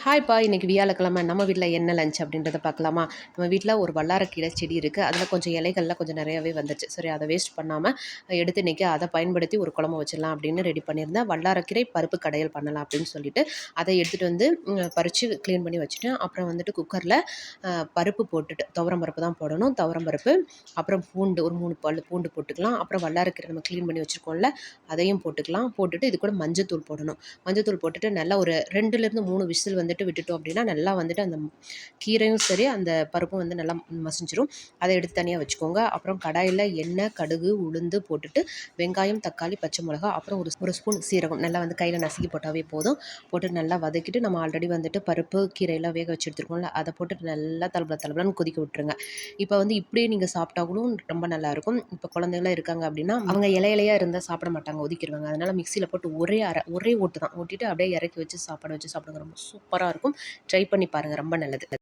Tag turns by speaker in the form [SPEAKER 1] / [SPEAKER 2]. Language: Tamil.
[SPEAKER 1] ஹாய்ப்பா, இன்றைக்கி வியாழக்கிழமை நம்ம வீட்டில் என்ன லஞ்ச் அப்படின்றத பார்க்கலாமா? நம்ம வீட்டில் ஒரு வல்லாரக்கீரை செடி இருக்குது. அதில் கொஞ்சம் இலைகள்லாம் கொஞ்சம் நிறையாவே வந்துச்சு. சரி, அதை வேஸ்ட் பண்ணாமல் எடுத்து இன்றைக்கி அதை பயன்படுத்தி ஒரு குழம்பு வச்சிடலாம் அப்படின்னு ரெடி பண்ணியிருந்தேன். வல்லாரக்கீரை பருப்பு கடையல் பண்ணலாம் அப்படின்னு சொல்லிட்டு அதை எடுத்துகிட்டு வந்து பறித்து க்ளீன் பண்ணி வச்சுட்டேன். அப்புறம் வந்துட்டு குக்கரில் பருப்பு போட்டுட்டு, துவரம் பருப்பு தான் போடணும், துவரம் பருப்பு, அப்புறம் பூண்டு ஒரு 3 பல் பூண்டு போட்டுக்கலாம். அப்புறம் வல்லாரக்கீரை நம்ம க்ளீன் பண்ணி வச்சுருக்கோம்ல, அதையும் போட்டுக்கலாம். போட்டுட்டு இது கூட மஞ்சத்தூள் போடணும். மஞ்சத்தூள் போட்டுட்டு நல்லா ஒரு 2லேருந்து 3 விசில் வந்துட்டு விட்டுட்டோம் அப்படின்னா நல்லா வந்துட்டு அந்த கீரையும் சரி அந்த பருப்பும் வந்து நல்லா மசிஞ்சிரும். அதை எடுத்து தனியாக வச்சுக்கோங்க. அப்புறம் கடாயில் எண்ணெய், கடுகு, உளுந்து போட்டுட்டு வெங்காயம், தக்காளி, பச்சை மிளகா, அப்புறம் ஒரு ஸ்பூன் சீரகம் நல்லா வந்து கையில் நசுக்கி போட்டாவே போதும். போட்டு நல்லா வதக்கிட்டு நம்ம ஆல்ரெடி வந்துட்டு பருப்பு கீரையெல்லாம் வேக வச்சு எடுத்துருக்கோம்ல, அதை போட்டு நல்லா தளபலன்னு கொதிக்க விட்டுருங்க. இப்போ வந்து இப்படியே நீங்கள் சாப்பிட்டா கூட ரொம்ப நல்லாயிருக்கும். இப்போ குழந்தைங்களாம் இருக்காங்க அப்படின்னா அவங்க இலையாக இருந்தால் சாப்பிட மாட்டாங்க, ஒதுக்கிடுவாங்க. அதனால் மிக்சியில் போட்டு ஒரே ஓட்டு தான் ஓட்டிட்டு அப்படியே இறக்கி வச்சு சாப்பாடு வச்சு சாப்பிடுங்க. ரொம்ப சூப்பராக இருக்கும். ட்ரை பண்ணி பாருங்கள், ரொம்ப நல்லது.